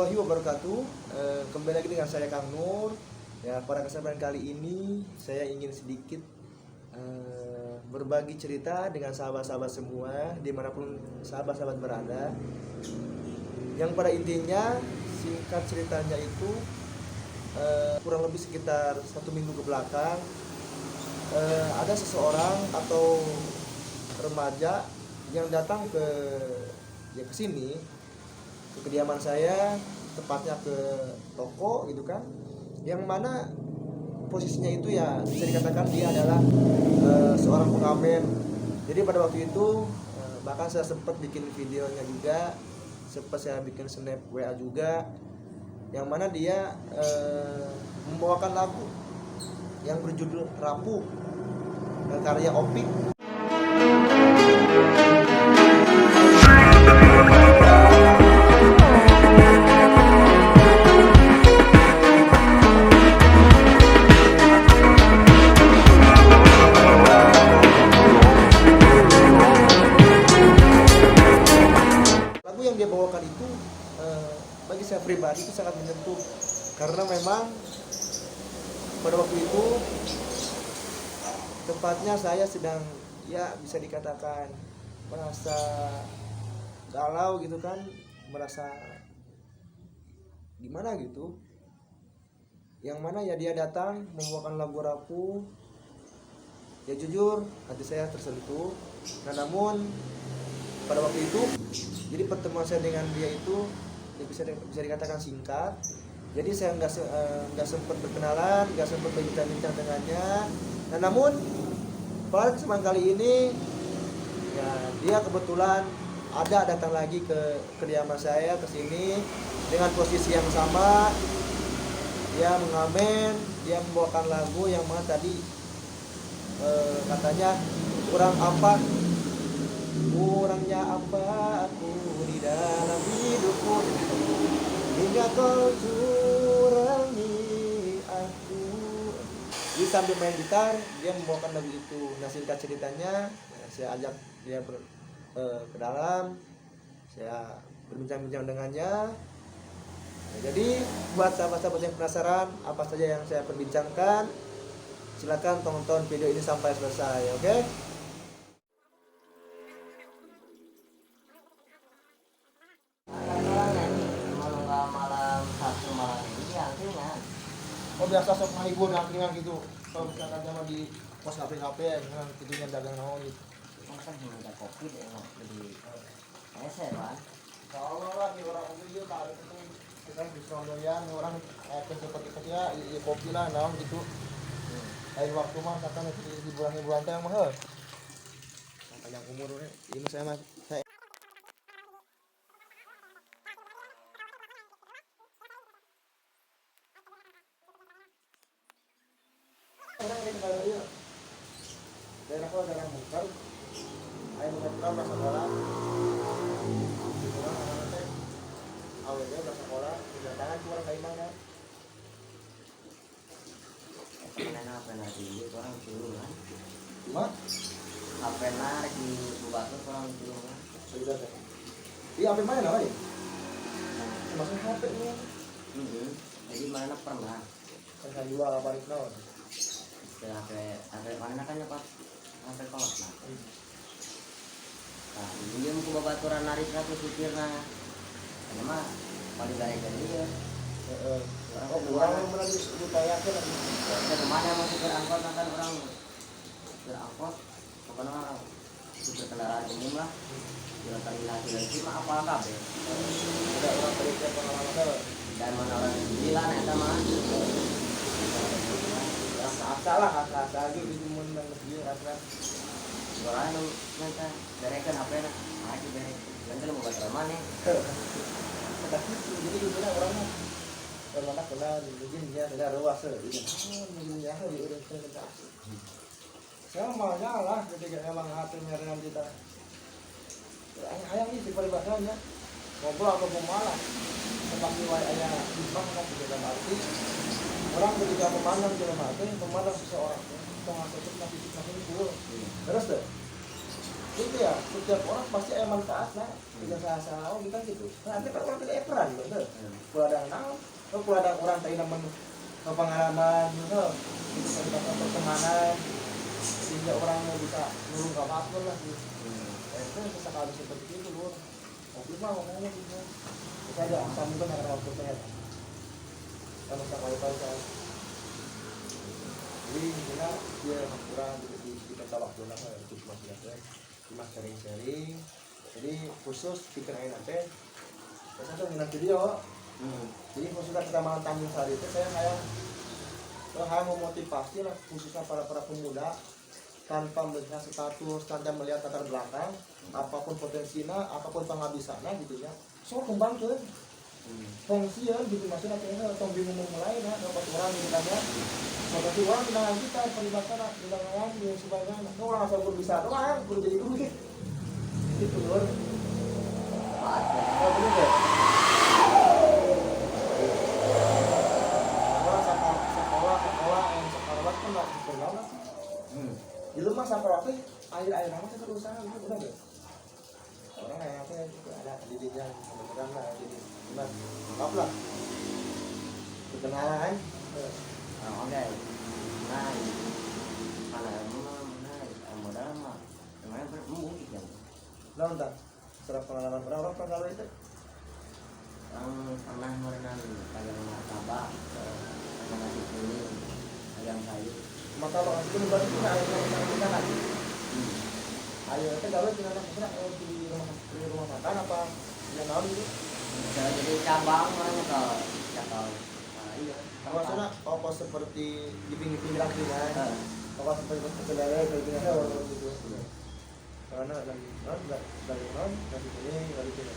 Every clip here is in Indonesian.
warahmatullahi wabarakatuh. Kembali lagi dengan saya Kang Nur. Ya, pada kesempatan kali ini saya ingin sedikit berbagi cerita dengan sahabat-sahabat semua dimanapun sahabat-sahabat berada. Yang pada intinya singkat ceritanya itu kurang lebih sekitar 1 minggu ke belakang ada seseorang atau remaja yang datang ke sini, ke kediaman saya, tepatnya ke toko gitu kan, yang mana posisinya itu ya bisa dikatakan dia adalah seorang pengamen. Jadi pada waktu itu bahkan saya sempat bikin videonya juga, sempat saya bikin snap WA juga, yang mana dia membawakan lagu yang berjudul Rapuh, karya Opik. Lagu yang dia bawakan itu bagi saya pribadi itu sangat menyentuh, karena memang pada waktu itu tepatnya saya sedang ya bisa dikatakan merasa galau gitu kan, merasa gimana gitu, yang mana ya dia datang membawakan lagu Rapuh. Ya jujur hati saya tersentuh. Nah namun pada waktu itu jadi pertemuan saya dengan dia itu ya bisa dikatakan singkat. Jadi saya nggak sempat berkenalan, nggak sempat berbincang-bincang dengannya. Nah namun pada kesempatan kali ini ya dia kebetulan ada datang lagi ke kediaman saya ke sini dengan posisi yang sama. Dia mengamen, dia membawakan lagu yang mana tadi katanya kurangnya apa aku di dalam hidupku hingga kau curangi aku. Jadi sambil main gitar dia membawakan lagu itu. Nah singkat ceritanya saya ajak dia ke dalam, saya berbincang-bincang dengannya. Nah, jadi buat sahabat-sahabat yang penasaran apa saja yang saya perbincangkan, silakan tonton video ini sampai selesai, oke? Malam Sabtu malam ini angkringan. Oh biasa sok mahibur angkringan gitu. Kalau misalkan sama di pos HP kan itunya dagang naon gitu. Kan ada kopi deh emang lebih eser kan. Kalau lah di orang kopi dia tahu itu kita di Surabaya orang seperti ya kopi lah naon gitu. Lain waktu mah katakan di bulan teh mah panjang umurnya. Ini saya mah saya orang ini kalau iya daerah kalau daerah Bukar ayo mengetrap bahasa sekolah orang anak-anak awalnya bahasa sekolah kedatangan kurang kayak mana Karena apa nanti orang dulu kan. cuma Apa narik di batu orang dulu kan. sudah teh iya apa mana namanya maksudnya HP nya Jadi mana pernah kan jual balik naon sampai mana kan nyepat sampai kolot nah. Nah, dia mau ke baturan narik satu supirna. Karena mah paling gaya dia. orang yang lagi ditanyakan lagi Kemana mau supir angkot kan orang supir angkot pokoknya supir kendaraan umum lah jalan terminasi lagi mah apa kabe ada orang berita pengalaman dan mana orang gila nih sama asa lah asa lagi di mun nang dia asa orang yang nanti berekan apa ya mari berek nanti mau baterai mana tapi jadi gimana orangnya kalau nak kenal mungkin dia ada ruas gitu mungkin ya udah kita sama lah ketika emang hati merengan kita ayah ini di peribadahnya ngobrol atau malah seperti ayah bisbang kan dalam arti orang ketika memandang dalam arti memandang seseorang itu masih itu terus deh itu ya, setiap orang pasti ada manfaat lah. Bisa salah kita gitu. Nah, nanti kan orang tidak peran bener. Kalau ada kenal, kalau ada orang tadi namanya pengalaman, gitu, bisa dapat pertemanan, sehingga orang bisa nurung ke apapun lah gitu. Itu sesekali seperti itu loh. Tapi mah ngomongnya gitu. Kita ada kami kan ada waktu sehat. Kalau sekali saya. Jadi kita dia kurang kita tahu waktu lah untuk masyarakat. Cuma sharing-sharing. Jadi khusus pikir aja nanti. Saya tuh minat video. Jadi khususnya kita malam Tanjung Sari itu saya memotivasi lah khususnya para pemuda tanpa melihat status, tanpa melihat latar belakang, apapun potensinya, apapun penghabisannya gitu ya. So kembang ke fungsi ya gitu maksudnya kayaknya tong bingung mulai nah dapat orang gitu kan ya. Seperti orang dengan kita peribatan dengan yang sebagainya. Nah, orang asal bisa doang, perlu jadi duit. Itu lur. Oh, bener deh. Orang sekolah yang sekolah kan nggak sekolah lah. Di rumah sekolah teh air nama teh berusaha gitu bener deh. Orang yang apa ada dirinya mudah-mudahan lah jadi benar. Maaf lah. Perkenalan. Oke. Nah, kalau modal mah namanya mungkin ya. Nah, entar. Serap pengalaman berapa kalau itu? Pernah merenang dagang martabak, dagang nasi kuning, dagang kayu. Martabak itu berarti itu air kita lagi. Ayo kita gawe dengan anak di rumah makan apa yang tahu itu? Jadi cabang mana ke cakal. Iya. Maksudnya apa seperti di pinggir-pinggir kan? Apa seperti kedelai kayak gini ada orang gitu. Karena dari non nasi kuning dari sini.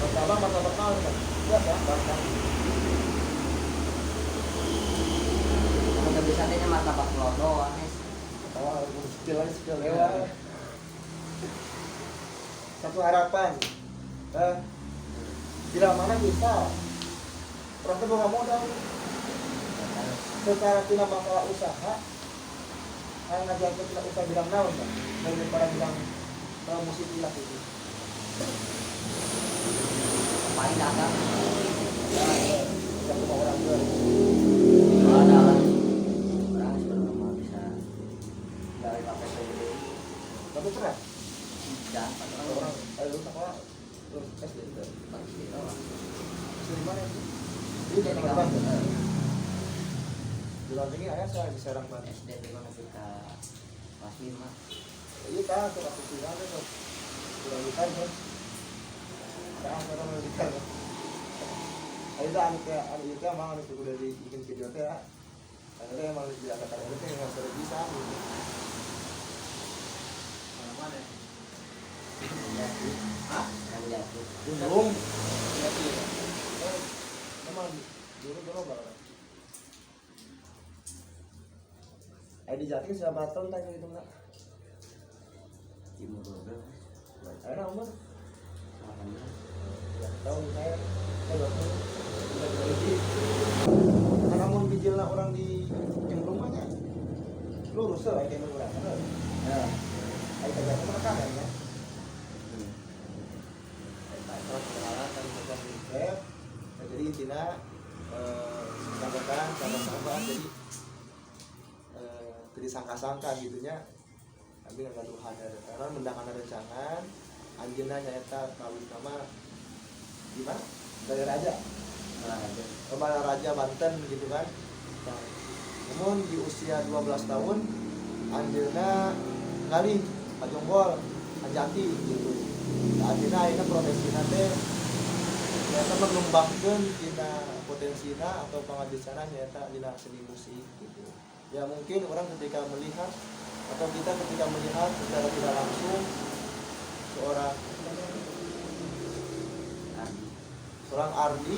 Martabak naon kan? Biasa bangkang. Kalau bisa tanya martabak lodo aneh. Oh, skill lewat. Satu harapan. Bila mana bisa orang itu modal secara tidak masalah usaha yang ngajar kita usaha bilang naon kan daripada bilang musik ilah itu Paling dagang. tidak cuma orang tua Ada orang sebelum bisa dari pakai sendiri. tapi keren Dan orang lu sekolah terus SD itu pasti doang. di mana sih di Tangerang di Lampung ayah saya di Serang Banten SD di mana kita kelas 5. iya kan tuh aku sih ada tuh udah lupa kan sekarang lupa kan ayo dah anu itu emang anu udah bikin video teh ya akhirnya emang diangkat itu teh nggak sudah bisa gitu mana Hah? Yang jatuh. belum emang dulu banget di Jatim siapa tahun tanya gitu nggak Timur dulu. ayo umur 18. tahun saya 20 karena mau bijil orang di yang rumahnya lurus lah kayak orang ya ayo kerja mereka kan ya terus peralatan bukan web jadi intinya sampaikan sama-sama jadi jadi sangka-sangka gitunya tapi nggak Tuhan karena mendangan rencangan anjeunna nyaeta kawin sama gimana dari raja kepala raja Banten gitu kan nah, namun di usia 12 tahun anjeunna ngalih Pajonggol Anjati gitu akhirnya akhirnya profesinya teh ternyata mengembangkan dina potensinya atau penghabisannya ternyata dina seni musik gitu ya mungkin orang ketika melihat atau kita ketika melihat secara tidak langsung seorang Ardi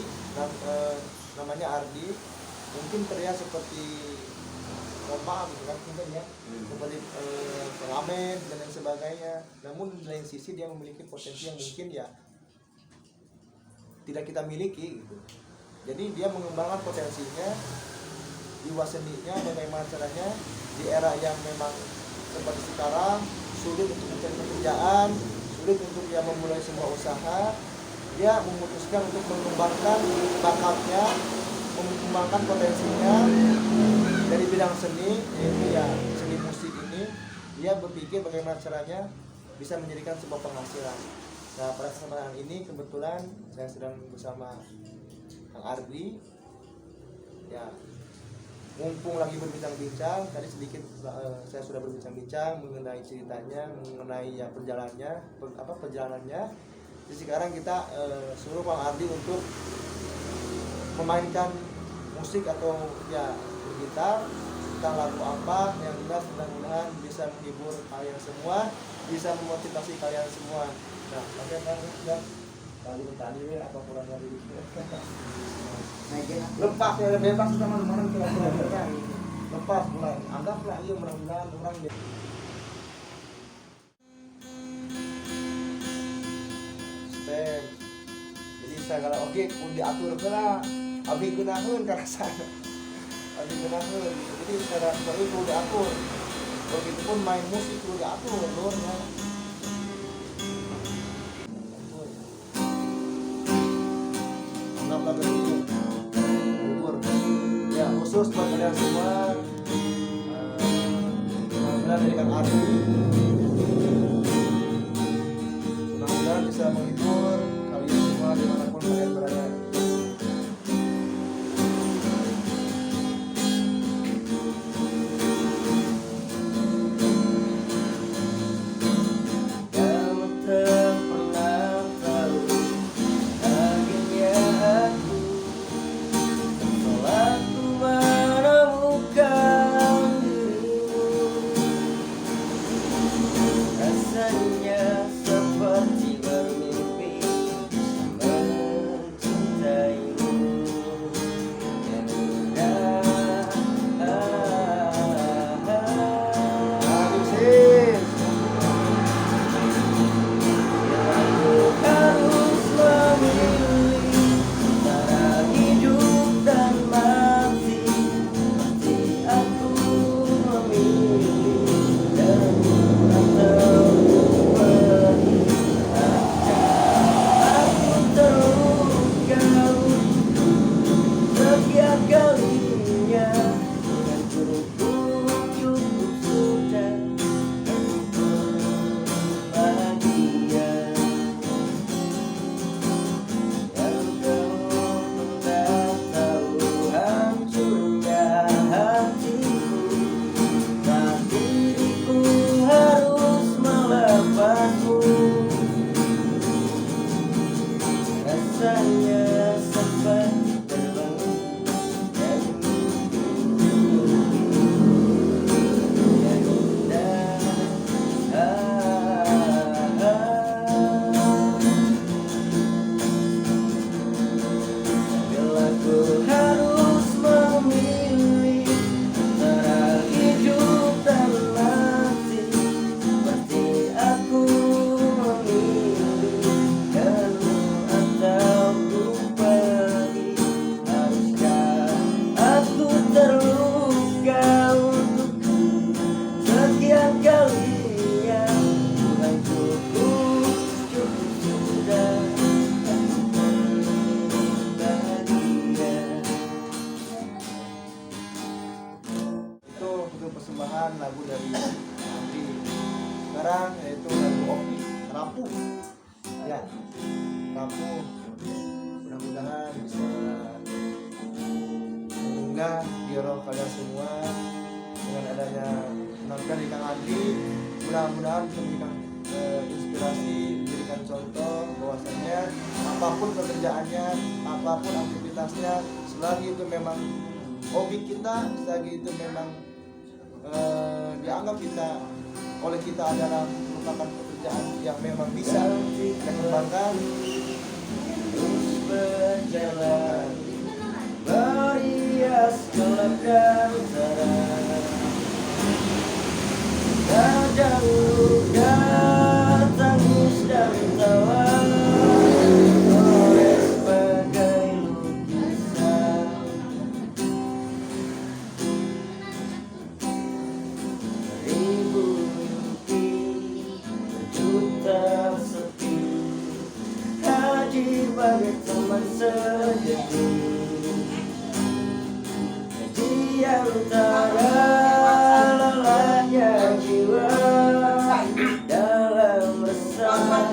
namanya Ardi mungkin terlihat seperti Roma gitu kan mungkin ya seperti pengamen dan lain sebagainya namun di lain sisi dia memiliki potensi yang mungkin ya tidak kita miliki gitu jadi dia mengembangkan potensinya jiwa seninya, bagaimana caranya di era yang memang seperti sekarang sulit untuk mencari pekerjaan, sulit untuk dia memulai sebuah usaha, dia memutuskan untuk mengembangkan bakatnya, mengembangkan potensinya dari bidang seni, yaitu ya seni musik ini. Dia berpikir bagaimana caranya bisa menjadikan sebuah penghasilan. Nah, pada kesempatan ini kebetulan saya sedang bersama Kang Ardi. Ya, mumpung lagi berbincang-bincang, tadi sedikit saya sudah berbincang-bincang mengenai ceritanya, mengenai ya perjalanannya. Jadi sekarang kita suruh Kang Ardi untuk memainkan musik atau ya bergitar tentang lagu apa yang mudah-mudahan bisa menghibur kalian semua, bisa memotivasi kalian semua. Nah, oke Kang, sudah tadi apa kurang dari lepas ya, bebas sama mana kira-kira lepas mulai anggaplah iya mudah-mudahan orang step. Jadi segala oke pun diatur kena abdi gunakan karena saya abdi gunakan. Jadi secara itu perlu diatur. Begitupun main musik perlu diatur loh ya. Anggaplah begitu. Ya khusus buat kalian semua, mudah-mudahan dari Kang Ardi mudah-mudahan bisa menghibur kalian semua dimanapun kalian berada. Persembahan lagu dari Andi sekarang yaitu lagu Opi Rapuh ya, Rapuh. Mudah-mudahan bisa mengunggah di roh kalian semua dengan adanya penampilan di Kang Andi. Mudah-mudahan bisa memberikan inspirasi, memberikan contoh bahwasanya apapun pekerjaannya, apapun aktivitasnya, selagi itu memang hobi kita, selagi itu memang dianggap oleh kita adalah merupakan pekerjaan yang memang bisa kita kembangkan, terus berjalan berias gelap dan terang, kadang luka, tangis dan tawa, oleh sebagai lukisan. antara lelahnya jiwa dalam resah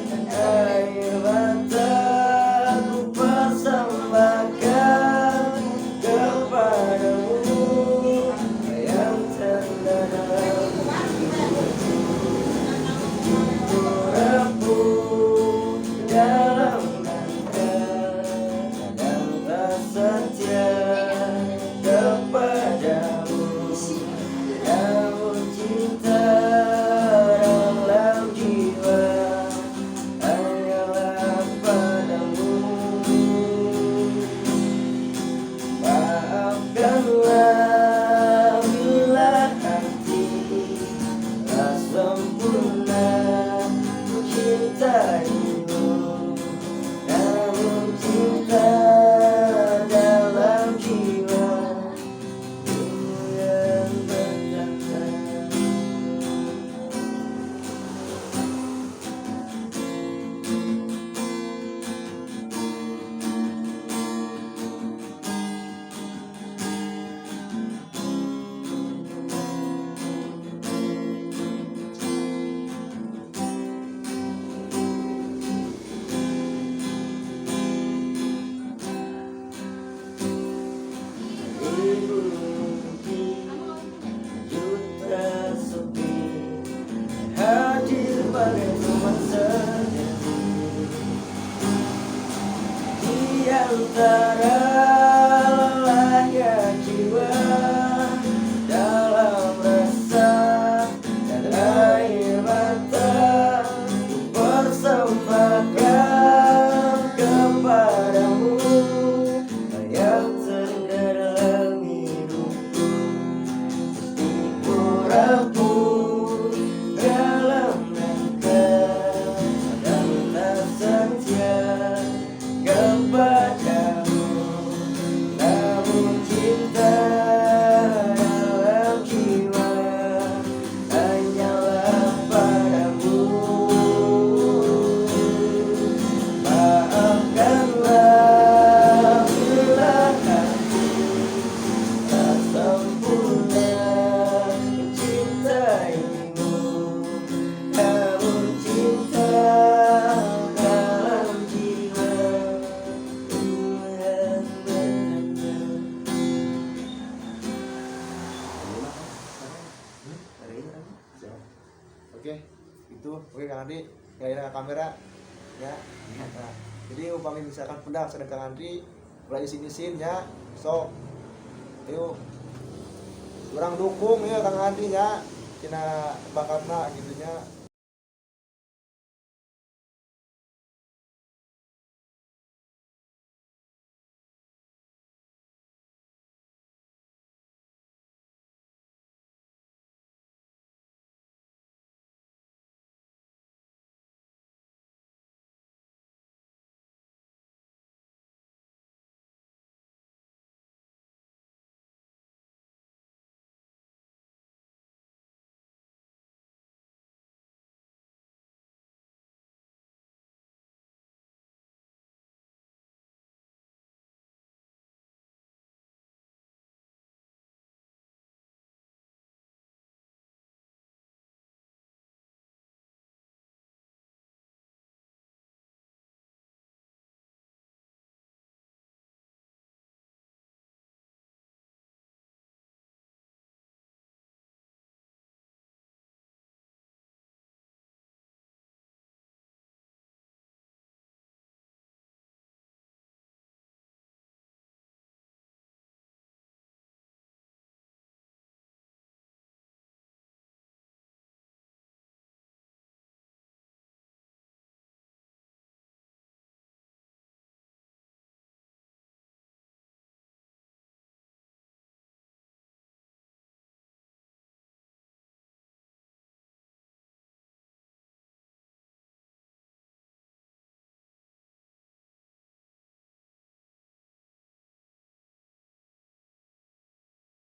dan air mata ku persembahkan kepadamu yang terdalam rapuh dalam rangka dan tak setia kepadamu, namun cinta dalam jiwa hanyalah padamu. Maafkanlah bila hati tak sempurna cintaimu, namun cinta dalam jiwa yang bertanda. Juta sepi hadir bagai teman sendiri di antara lelahnya jiwa dalam rasa dan air mata ku persembahkan kepadamu yang terdalam hidupku. Rapuh dalam rangka dan tak setia kepadamu, namun cinta dalam jiwa hanyalah padamu. Maafkanlah bila hati tak sempurna cintaimu, namun cinta dalam jiwa yang bertanda. Oke, itu oke Kang Andri, nggak kamera ya. Nah, jadi upami misalkan pedang sedang Kang Andri mulai isin ya, so yuk kurang dukung ya Kang Andri ya, cina bakatna gitunya.